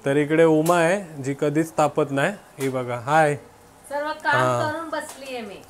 तर इकडे उमा आहे जी कधीच तापत नाही. ही बघा हाय सर्व काम करून बसलीये मी.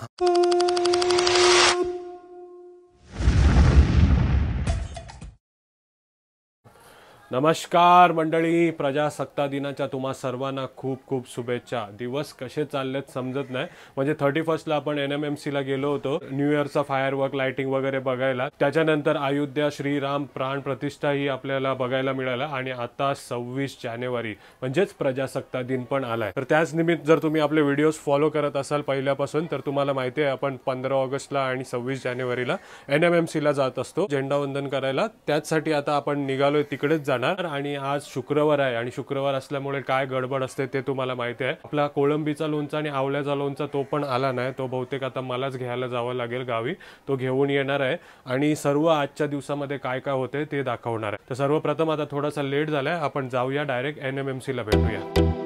नमस्कार मंडळी, प्रजासत्ताक दिनाच्या तुम्हा सर्वांना खूप खूप शुभेच्छा. दिवस कसे चाललेत समजत नाही. म्हणजे 31ला आपण NMMC ला गेलो होतो न्यू इयरचा फायरवर्क लाइटिंग वगैरे बघायला. त्याच्यानंतर अयोध्या श्रीराम प्राण प्रतिष्ठा ही आपल्याला बघायला मिळाला आणि आता 26 जानेवारी म्हणजेच प्रजासत्ताक दिन पण आलाय. तर त्याच निमित्त जर तुम्ही आपले व्हिडिओज फॉलो करत असाल पहिल्यापासून तर तुम्हाला माहिती आहे आपण 15 ऑगस्टला आणि 26 जानेवारीला NMMC ला जात असतो झेंडावंदन करायला. त्याचसाठी आता आपण निघालोय तिकडेच आणि आज शुक्रवार आहे आणि शुक्रवार असल्यामुळे काय गडबड असते ते तुम्हाला माहिती आहे. आपला कोळंबीचा लोणचा आणि आवळ्याचा लोणचा तो पण आला नाही. तो बहुतेक आता मलाच घ्यायला जावं लागेल गावी. तो घेऊन येणार आहे आणि सर्व आजच्या दिवसामध्ये काय काय होते ते दाखवणार आहे. तर सर्वप्रथम आता थोडासा लेट झालाय, आपण जाऊया डायरेक्ट NMMC ला भेटूया.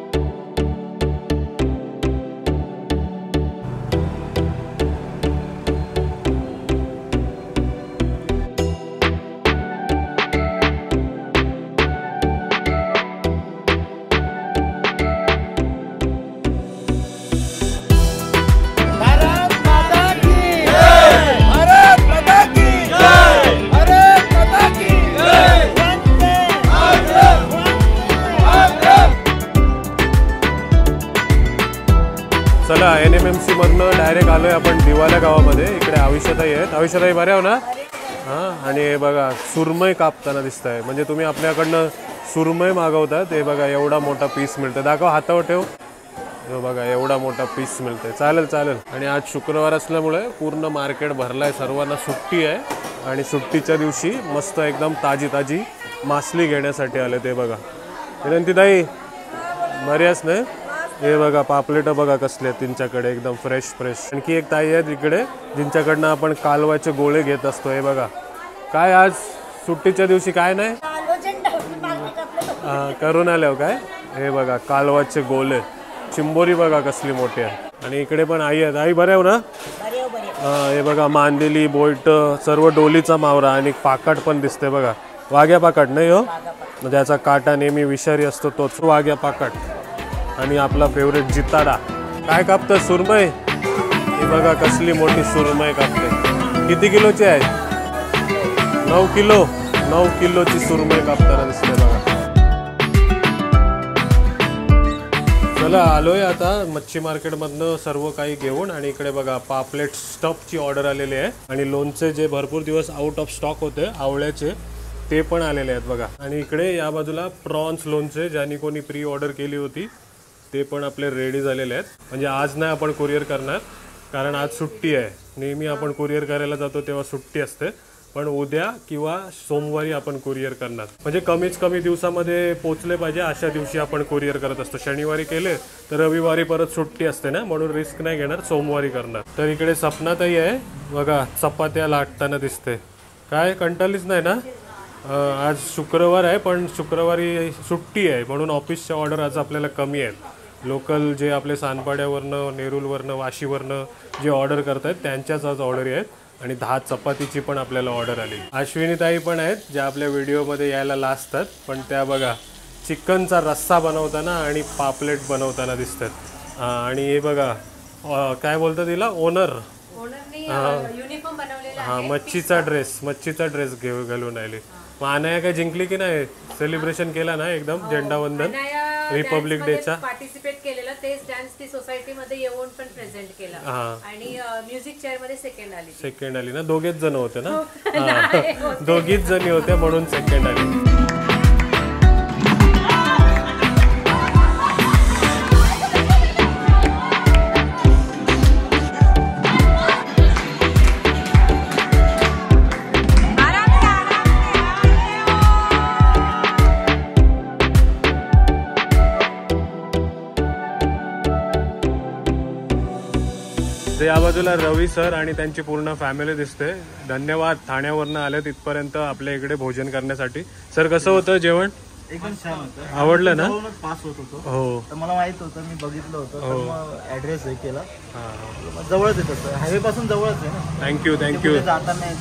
चला NMMC मधनं डायरेक्ट आलोय आपण दिवाला गावामध्ये. इकडे आविष्याताई आहेत. आविष्याताई बऱ्या हो ना? हां. आणि हे बघा सुरमई कापताना दिसत आहे. म्हणजे तुम्ही आपल्याकडनं सुरमई मागवतात. हे बघा एवढा मोठा पीस मिळतं. दाखव, हातावर ठेव. हे बघा एवढा मोठा पीस मिळतंय. चालेल चालेल. आणि आज शुक्रवार असल्यामुळे पूर्ण मार्केट भरलाय. सर्वांना सुट्टी आहे आणि सुट्टीच्या दिवशी मस्त एकदम ताजी ताजी मासली घेण्यासाठी आले. ते बघा विनंतीताई बऱ्याच नाही. हे बघा पापलेट बघा कसले आहेत त्यांच्याकडे एकदम फ्रेश फ्रेश. आणखी एक ताई आहेत इकडे जिंच्याकडनं आपण कालवाचे गोळे घेत असतो. हे बघा काय आज सुट्टीच्या दिवशी काय नाही करून आल्यावर काय. हे बघा कालवाचे गोळे, चिंबोरी बघा कसली मोठी आहे. आणि इकडे पण आई आहेत. आई बऱ्या हो ना? हे बघा मांदेली बोईट सर्व डोलीचा मावरा आणि पाकाट पण दिसते बघा. वाघ्या पाकाट नाही हो, ज्याचा काटा नेहमी विषारी असतो तोच वाघ्या पाकाट. आणि आपला फेवरेट जिताडा. काय कापतं? सुरमई. ही बघा कसली मोठी सुरमई कापते. किती किलोची आहे? 9 किलो. 9 किलोची सुरमई कापताना दिसते बघा. चला आलोय आता मच्छी मार्केट मधनं सर्व काही घेऊन. आणि इकडे बघा पापलेट स्टफची ऑर्डर आलेली आहे आणि लोणचे जे भरपूर दिवस आउट ऑफ स्टॉक होते आवळ्याचे ते पण आलेले आहेत बघा. आणि इकडे या बाजूला प्रॉन्स लोणचे ज्यांनी कोणी प्री ऑर्डर केली होती ते पण आपले रेडी झालेले आहेत. म्हणजे आज नाही आपण कुरिअर करणार कारण आज सुट्टी आहे. नेहमी आपण कुरिअर करायला जातो तेव्हा सुट्टी असते, पण उद्या किंवा सोमवारी आपण कुरिअर करणार. म्हणजे कमीत कमी दिवसामध्ये पोचले पाहिजे अशा दिवशी आपण कुरिअर करत असतो. शनिवारी केले तर रविवारी परत सुट्टी असते ना, म्हणून रिस्क नाही घेणार, सोमवारी करणार. तर इकडे सपनाताई आहे बघा चपात्या लाटताना दिसते. काय कंटाळलीच नाही ना? आज शुक्रवार आहे पण शुक्रवारी सुट्टी आहे म्हणून ऑफिसच्या ऑर्डर आज आपल्याला कमी आहेत. लोकल जे आपले सानपाड्यावरनं नेरूलवरनं वाशीवरनं जे ऑर्डर करत आहेत त्यांच्याच आज ऑर्डर आहेत. आणि 10 चपातीची पण आपल्याला ऑर्डर आली. अश्विनीताई पण आहेत ज्या आपल्या व्हिडिओमध्ये यायला लाजतात, पण त्या बघा चिकनचा रस्सा बनवताना आणि पापलेट बनवताना दिसतात. आणि हे बघा काय बोलतात तिला ओनर युनिफॉर्म बनवलेला आहे. मच्छीचा ड्रेस घालून आली. मग अनाया काय जिंकली की नाही? सेलिब्रेशन केला ना एकदम झेंडावंदन रिपब्लिक डेचा? पार्टिसिपेट केलेलं. तेच डान्स ती सोसायटी मध्ये येऊन पण प्रेझेंट केला. आणि म्युझिक चेअर मध्ये सेकंड आली ना? दोघेच जण होते ना? दोघीच जणी होत्या म्हणून सेकंड आली. या बाजूला रवी सर आणि त्यांची पूर्ण फॅमिली दिसते. धन्यवाद ठाण्यावरनं आले तिथपर्यंत आपल्या इकडे भोजन करण्यासाठी. सर कसं होतं जेवण? एकदम छान होतं. आवडलं ना? पास होत होतो. हो तर मला माहित होतं, मी बघितलं होतं, तर मग ऍड्रेस हे केला. जवळच येत होतं, हायवे पासून जवळच आहे ना. Thank you thank you. जाताना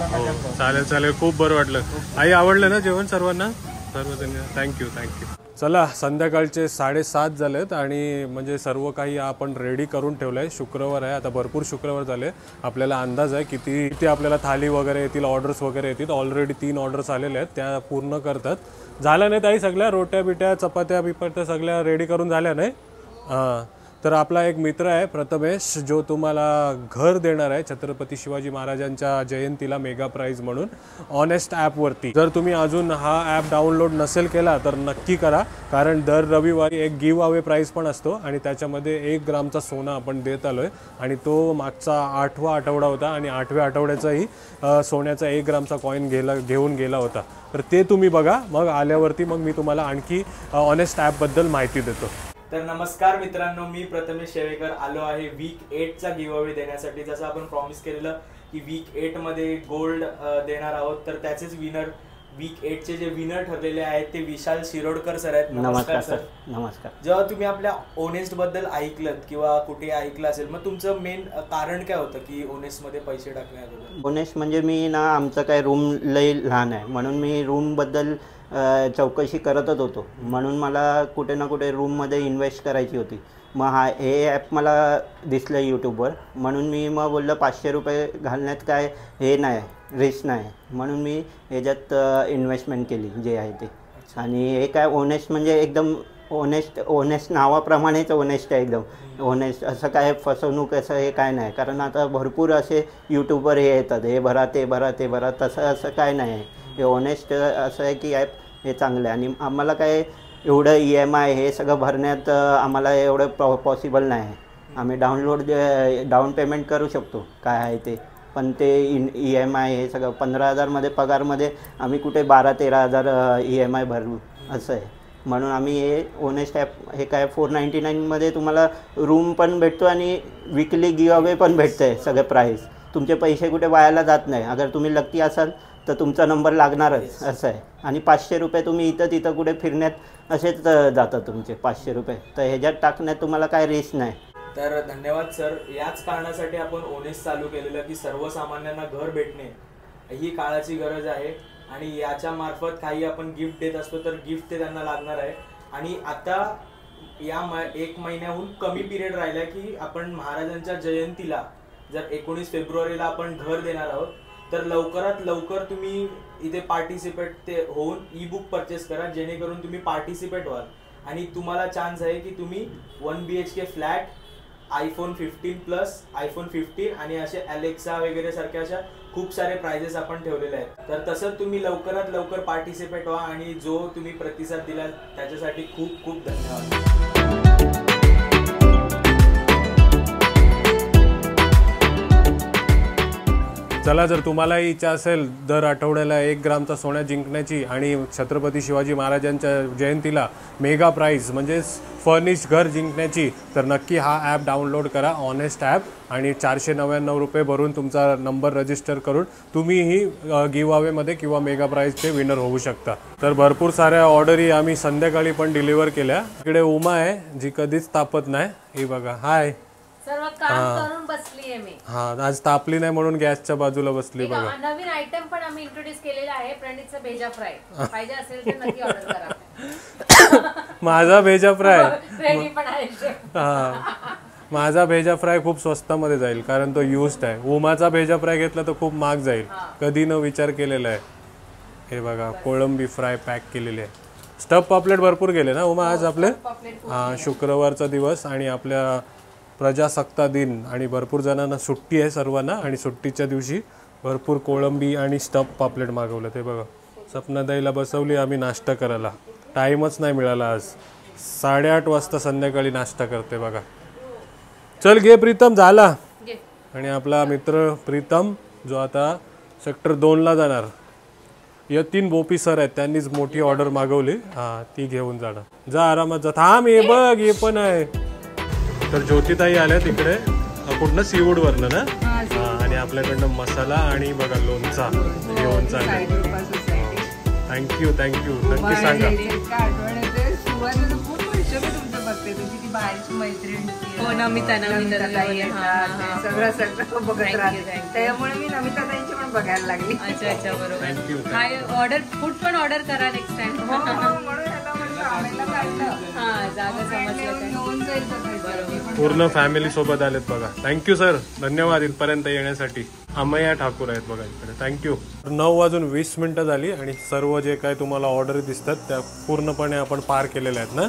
चालेल चालेल, खूप बरं वाटलं. आई आवडलं ना जेवण सर्वांना? सर्वजण थँक्यू थँक्यू. चला संध्याकाळचे 7:30 झालेत आणि म्हणजे सर्व काही आपण रेडी करून ठेवलं आहे. शुक्रवार आहे, आता भरपूर शुक्रवार झाले. आपल्याला अंदाज आहे किती आपल्याला थाली वगैरे येतील, ऑर्डर्स वगैरे येतील. ऑलरेडी 3 ऑर्डर्स आलेले आहेत, त्या पूर्ण करतात. झाल्या नाही ताई सगळ्या रोट्या बिट्या चपात्या बिपात्या सगळ्या रेडी करून झाल्या नाही? हां. तर आपला एक मित्र आहे प्रथमेश, जो तुम्हाला घर देणार आहे छत्रपती शिवाजी महाराजांच्या जयंतीला मेगा प्राईज म्हणून ऑनेस्ट ॲपवरती. जर तुम्ही अजून हा ॲप डाउनलोड नसेल केला तर नक्की करा, कारण दर रविवारी एक गिव्ह अवे प्राईज पण असतो आणि त्याच्यामध्ये 1 ग्रामचा सोनं आपण देत आलो आहे. आणि तो मागचा 8वा आठवडा होता आणि 8व्या आठवड्याचाही सोन्याचा 1 ग्रामचा कॉईन घेऊन गेला होता. तर ते तुम्ही बघा, मग आल्यावरती मग मी तुम्हाला आणखी ऑनेस्ट ॲपबद्दल माहिती देतो. तर नमस्कार मित्रांनो, मी प्रथमेश शेवेकर आलो आहे वीक 8चा गिव्ह अवे देण्यासाठी. जसं आपण प्रॉमिस केलेलं की वीक 8 मध्ये गोल्ड देणार आहोत, तर त्याचेच विनर वीक 8चे जे विनर ठरलेले आहेत ते विशाल शिरोडकर सर आहेत. नमस्कार सर. नमस्कार. जेव्हा तुम्ही आपल्या ओनेस्ट बद्दल ऐकलं किंवा कुठे ऐकलं असेल, मग तुमचं मेन कारण काय होतं की ओनेस्ट मध्ये पैसे टाकण्याबद्दल? ओनेस्ट म्हणजे मी ना, आमचं काय रूम लई लहान आहे म्हणून मी रूम बद्दल चौकशी करतच होतो. म्हणून मला कुठे ना कुठे रूममध्ये इन्व्हेस्ट करायची होती. मग हे ॲप मला दिसलं यूट्यूबवर, म्हणून मी मग बोललं 500 रुपये घालण्यात काय हे नाही, रिस्क नाही, म्हणून मी ह्याच्यात इन्व्हेस्टमेंट केली जे आहे ते. आणि हे काय ओनेस्ट म्हणजे एकदम ओनेस्ट नावाप्रमाणेच ओनेस्ट आहे, एकदम ओनेस्ट. असं काय फसवणूक असं हे काय नाही, कारण आता भरपूर असे यूट्यूबवर हे येतात, हे भरा ते भरा ते भरा, असं काय नाही आहे. हे ऑनेस्ट असं आहे की ॲप हे चांगलं आहे. आणि आम्हाला काय एवढं EMI हे सगळं भरण्यात आम्हाला एवढं पॉसिबल नाही आहे. आम्ही डाऊन पेमेंट करू शकतो काय आहे ते, पण ते EMI हे सगळं 15,000मध्ये पगारमध्ये आम्ही कुठे 12-13,000 EMI भरू असं आहे. म्हणून आम्ही हे ओनेस्ट ॲप हे काय 499मध्ये तुम्हाला रूम पण भेटतो आणि विकली गिव्ह अवे पण भेटतं आहे. सगळे प्राईस तुमचे पैसे कुठे वायाला जात नाही. अगर तुम्ही लकी असाल तर तुमचा नंबर लागणारच असं आहे. आणि 500 रुपये तुम्ही इथं तिथं कुठे फिरण्यात असेच जातात तुमचे 500 रुपये. तर ह्याच्यात टाकण्यात तुम्हाला काय रिस्क नाही. तर धन्यवाद सर. याच कारणासाठी आपण ओनेस्ट चालू केलेलं की सर्वसामान्यांना घर भेटणे ही काळाची गरज आहे आणि याच्या मार्फत काही आपण गिफ्ट देत असतो, तर गिफ्ट ते त्यांना लागणार आहे. आणि आता या 1 महिन्याहून कमी पिरियड राहिला की आपण महाराजांच्या जयंतीला जर 19 फेब्रुवारीला आपण घर देणार आहोत, तर लवकरात लवकर तुम्ही इथे पार्टिसिपेट ते होऊन ई-बुक परचेस करा, जेणेकरून तुम्ही पार्टिसिपेट व्हाल आणि तुम्हाला चान्स आहे की तुम्ही 1 BHK flat, iPhone 15 plus, iPhone 15 आणि असे अलेक्सा वगैरे सारख्या अशा खूप सारे प्राइजेस आपण ठेवलेले आहेत. तर तसं तुम्ही लवकरात लवकर पार्टिसिपेट व्हा आणि जो तुम्ही प्रतिसाद दिला त्याच्यासाठी खूप खूप धन्यवाद. चला, जर तुम्हालाही इच्छा असेल दर आठवड्याला 1 ग्रामचा सोन्या जिंकण्याची आणि छत्रपती शिवाजी महाराजांच्या जयंतीला मेगा प्राईज म्हणजेच फर्निश घर जिंकण्याची, तर नक्की हा ॲप डाउनलोड करा, ऑनेस्ट ॲप. आणि 499 रुपये भरून तुमचा नंबर रजिस्टर करून तुम्हीही गिव्ह अवेमध्ये किंवा मेगा प्राईजचे विनर होऊ शकता. तर भरपूर साऱ्या ऑर्डरी आम्ही संध्याकाळी पण डिलिव्हर केल्या. इकडे उमा आहे जी कधीच तापत नाही. ही बघा, हाय. सर्व काम करून बसली आहे मी. आज तापली नाही म्हणून गॅसच्या बाजूला बसली. बघा, नवीन आयटम पण आम्ही इंट्रोड्यूस केलेला आहे, प्रणीतचा भेजा फ्राय. पाहिजे असेल तर नक्की ऑर्डर करा. माझा भेजा फ्राय रेडी पण आहे. माझा भेजा फ्राय खूप स्वस्तामध्ये जाईल कारण तो युज्ड आहे. उमाचा भेजा फ्राय घेतला तर खूप महाग जाईल, कधी न विचार केलेला आहे. हे बघा, कोळंबी फ्राय पॅक केलेली आहे. स्टफ पापलेट भरपूर गेले ना उमा आज आपले? हां, शुक्रवारचा दिवस आणि आपल्या प्रजासत्ताक दिन आणि भरपूर जणांना सुट्टी आहे सर्वांना, आणि सुट्टीच्या दिवशी भरपूर कोळंबी आणि स्टफ पापलेट मागवलं. ते बघा, सपनाताईला बसवली आम्ही नाश्ता करायला. टाईमच नाही मिळाला आज. 8:30 वाजता संध्याकाळी नाश्ता करते बघा. चल घे प्रीतम, झाला. आणि आपला मित्र प्रीतम जो आता सेक्टर 2ला जाणार, यतीन बोपी सर आहेत, त्यांनीच मोठी ऑर्डर मागवली. हां, ती घेऊन जाणार. जा आरामात जा. थांब, हे बघ, हे पण आहे. तर ज्योतिताई आल्या तिकडे कुठनं सीवूडवरनं ना. आणि आपल्याकडनं मसाला आणि बघा लोणचा घेऊन चालले. थँक्यू, नक्की सांगा. त्यामुळे मी नमिताताईंची पण बघायला लागली. अच्छा, बरोबर. ऑर्डर फूड पण ऑर्डर करा नेक्स्ट टाइम. म्हणून हा जागा समजलं काय. होऊन जाईल बघायचं. पूर्ण फॅमिली सोबत आलेत बघा. थँक्यू सर, धन्यवाद इथपर्यंत येण्यासाठी. अमया ठाकूर आहेत बघा इकडे. थँक्यू. 9:20 झाली आणि सर्व जे काय तुम्हाला ऑर्डर दिसतात त्या पूर्णपणे आपण पार केलेल्या आहेत ना.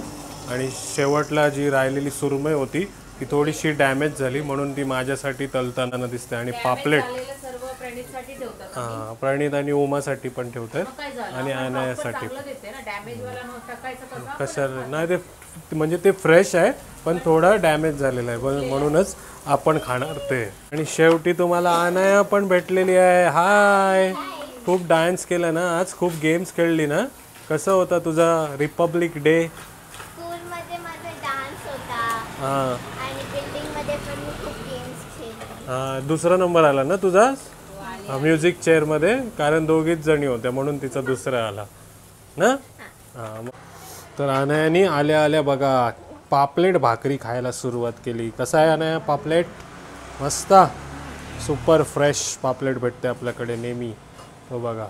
आणि शेवटला जी राहिलेली सुरमई होती ती थोडीशी डॅमेज झाली म्हणून ती माझ्यासाठी तलताना दिसते. आणि पापलेट झालेलं सर्व प्रणितसाठी ठेवतात. हां, प्रणित आणि उमासाठी पण ठेवतात काय झालं आणि अनायासाठी चांगलं देते ना, डॅमेज वाला नव्हता टाकायचं कसा. कशाला नाही ते म्हणजे ते फ्रेश आहे पण थोडा डॅमेज झालेला आहे म्हणूनच आपण खाणार ते. आणि शेवटी तुम्हाला अनाया पण भेटलेली आहे. हाय, खूप डान्स केला ना आज, खूप गेम्स खेळली ना. कसं होता तुझा रिपब्लिक डे? स्कूलमध्ये माझा डान्स होता हां आणि बिल्डिंगमध्ये पण मी खूप गेम्स खेळले. हां, दुसरा नंबर आला ना तुझा म्युझिक चेअरमध्ये, कारण दोघीच जणी होत्या म्हणून तिचा दुसरा आला ना. हां, तर अनायानी आल्या आल्या बघा पापलेट भाकरी खायला सुरुवात केली. कसं आहे अनाया पापलेट? मस्त, सुपर फ्रेश पापलेट भेटते आपल्याकडे नेहमी. हो बघा,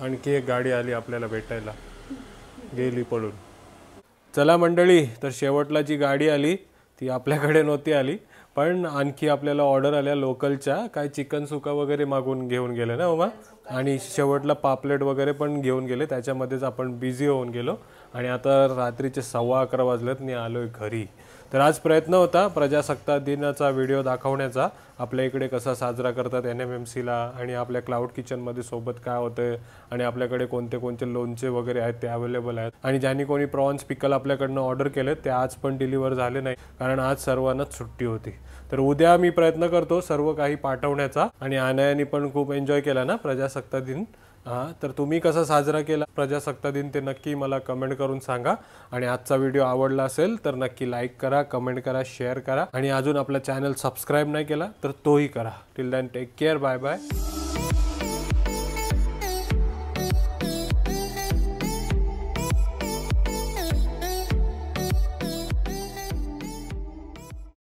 आणखी एक गाडी आली आपल्याला भेटायला, गेली पळून. चला मंडळी, तर शेवटला जी गाडी आली ती आपल्याकडे नव्हती आली, पण आणखी आपल्याला ऑर्डर आल्या लोकलच्या. काय चिकन सुका वगैरे मागून घेऊन गेले ना उमा, आणि शेवटला पापलेट वगैरे पण घेऊन गेले. त्याच्यामध्येच आपण बिझी होऊन गेलो आणि आता रात्रीचे 11:15 वाजलेत आणि आलो आहे घरी. तर आज प्रयत्न होता प्रजासत्ताक दिनाचा व्हिडिओ दाखवण्याचा, आपल्या इकडे कसा साजरा करतात NMMCला, आणि आपल्या क्लाउड किचनमध्ये सोबत काय होतं आणि आपल्याकडे कोणते कोणते लोणचे वगैरे आहेत ते अवेलेबल आहेत. आणि ज्यांनी कोणी प्रॉन्स पिकल आपल्याकडनं ऑर्डर केले ते आज पण डिलिव्हर झाले नाही, कारण आज सर्वांनाच सुट्टी होती. तर उद्या मी प्रयत्न करतो सर्व काही पाठवण्याचा. आणि अनायानी पण खूप एन्जॉय केला ना प्रजासत्ताक दिन. हां, तर तुम्ही कसा साजरा केला प्रजासत्ताक दिन ते नक्की मला कमेंट करून सांगा. आणि आजचा व्हिडिओ आवडला असेल तर नक्की लाईक करा, कमेंट करा, शेअर करा. आणि अजून आपला चॅनल सबस्क्राईब नाही केला तर तोही करा. Till then take care, bye bye.